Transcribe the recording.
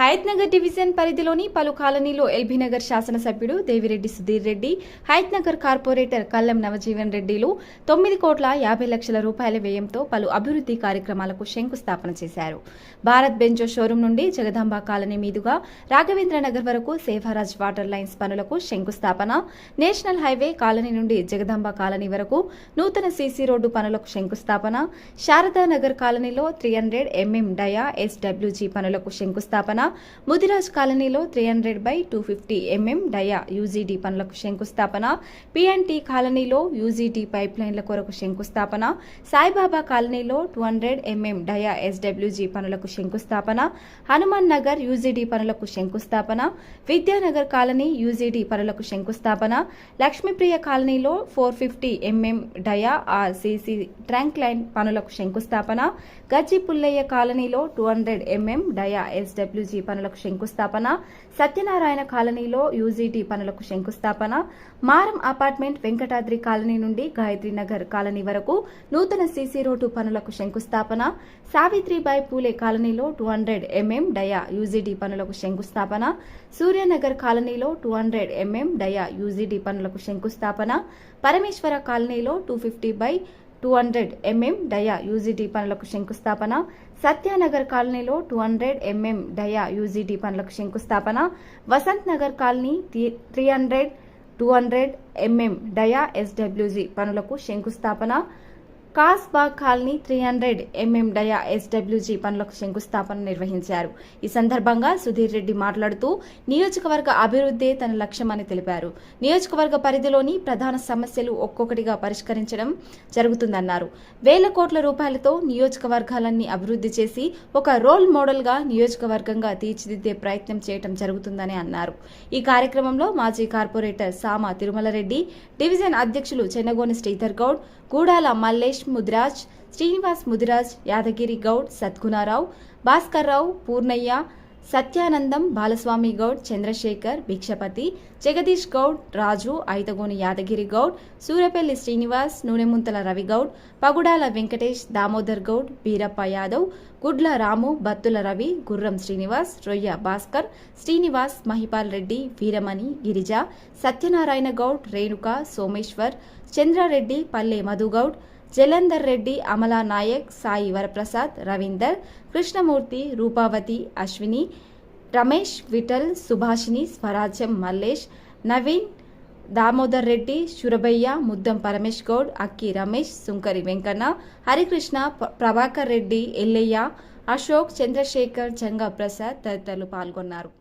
Hayathnagar division పరిధిలోని పలు కాలనీలో ఎల్బీనగర్ శాసనసభ్యుడు దేవిరెడ్డి సుధీర్ రెడ్డి, హయత్నగర్ కార్పొరేటర్ కల్లం నవజీవన్ రెడ్డిలు 9,50,00,000 రూపాయల వ్యయంతో పలు అభివృద్ధి కార్యక్రమాలకు శంకుస్థాపన చేశారు. భారత్ బెంజో షోరూం నుండి జగదాంబ కాలనీ మీదుగా రాఘవేంద్ర నగర్ వరకు సేవారాజ్ వాటర్ లైన్స్ పనులకు శంకుస్థాపన, నేషనల్ హైవే కాలనీ నుండి జగదాంబ కాలనీ వరకు నూతన సీసీ రోడ్డు పనులకు శంకుస్థాపన, శారదా నగర్ కాలనీలో 300 mm డయా SWG పనులకు శంకుస్థాపన, ముదిరాజ్ కాలనీలో 300/250 mm డయా యూజీడీ పనులకు శంకుస్థాపన, పిఎన్టీ కాలనీలో యూజీడీ పైప్ లైన్ల కొరకు శంకుస్థాపన, సాయిబాబా కాలనీలో 200 mm డయా SWG పనులకు శంకుస్థాపన, హనుమాన్ నగర్ యూజీడీ పనులకు శంకుస్థాపన, విద్యానగర్ కాలనీ యూజీడీ పనులకు శంకుస్థాపన, లక్ష్మీప్రియ కాలనీలో 450 mm డయా ఆర్సీసీ ట్రంక్ లైన్ పనులకు శంకుస్థాపన, గజ్జి పుల్లయ్య కాలనీలో 200 mm డయా SWG పనులకు శంకుస్థాపన, సత్యనారాయణ కాలనీలో యూజీటీ పనులకు శంకుస్థాపన, మారం అపార్ట్మెంట్ వెంకటాద్రి కాలనీ నుండి గాయత్రి నగర్ కాలనీ వరకు నూతన సీసీ రోడ్డు పనులకు శంకుస్థాపన, సావిత్రిబాయి పూలే కాలనీలో 200 mm డయా యూజీడీ పనులకు శంకుస్థాపన, సూర్యనగర్ కాలనీలో 200 mm డయా యూజీడీ పనులకు శంకుస్థాపన, పరమేశ్వర కాలనీలో 250/200 mm డయా యూజీడీ పనులకు శంకుస్థాపన, సత్యానగర్ కాలనీలో 200 mm డయా యూజీడీ పనులకు శంకుస్థాపన, వసంత్ నగర్ కాలనీ 300/200 mm డయా SWG పనులకు శంకుస్థాపన, కాస్బాగ్ కాలనీ 300 mm డయా SWG పనులకు శంకుస్థాపన నిర్వహించారు. ఈ సందర్భంగా సుధీర్ రెడ్డి మాట్లాడుతూ నియోజకవర్గ అభివృద్ధే తన లక్ష్యమని తెలిపారు. నియోజకవర్గ పరిధిలోని ప్రధాన సమస్యలు ఒక్కొక్కటిగా పరిష్కరించడం జరుగుతుందన్నారు. వేల కోట్ల రూపాయలతో నియోజకవర్గాలన్నీ అభివృద్ధి చేసి ఒక రోల్ మోడల్ గా నియోజకవర్గంగా తీర్చిదిద్దే ప్రయత్నం చేయడం జరుగుతుందని అన్నారు. ఈ కార్యక్రమంలో మాజీ కార్పొరేటర్ సామ తిరుమలరెడ్డి, డివిజన్ అధ్యక్షులు చెన్నగోని శ్రీధర్ గౌడ్, గూడాల మల్లేష్ ముదిరాజ్, శ్రీనివాస్ ముదిరాజ్, యాదగిరి గౌడ్, సద్గుణారావు, భాస్కర్ రావు, పూర్ణయ్య, సత్యానందం, బాలస్వామి గౌడ్, చంద్రశేఖర్, భిక్షపతి, జగదీష్ గౌడ్, రాజు, ఐతగోని యాదగిరి గౌడ్, సూరపల్లి శ్రీనివాస్, నూనెముంతల రవిగౌడ్, పగుడాల వెంకటేష్, దామోదర్ గౌడ్, బీరప్ప యాదవ్, గుడ్ల రాము, బత్తుల రవి, గుర్రం శ్రీనివాస్, రొయ్య భాస్కర్, శ్రీనివాస్, మహిపాల్ రెడ్డి, వీరమణి, గిరిజ, సత్యనారాయణ గౌడ్, రేణుక, సోమేశ్వర్, చంద్రారెడ్డి, పల్లె మధుగౌడ్, జలంధర్ రెడ్డి, అమలా నాయక్, సాయి వరప్రసాద్, రవీందర్, కృష్ణమూర్తి, రూపావతి, అశ్విని, రమేష్, విఠల్, సుభాషిణి, స్వరాజ్యం, మల్లేష్, నవీన్, దామోదర్ రెడ్డి, శురభయ్య, ముద్దం పరమేష్ గౌడ్, అక్కి రమేష్, సుంకరి వెంకన్న, హరికృష్ణ, ప్రభాకర్ రెడ్డి, ఎల్లయ్య, అశోక్, చంద్రశేఖర్, జంగా ప్రసాద్ తదితరులు పాల్గొన్నారు.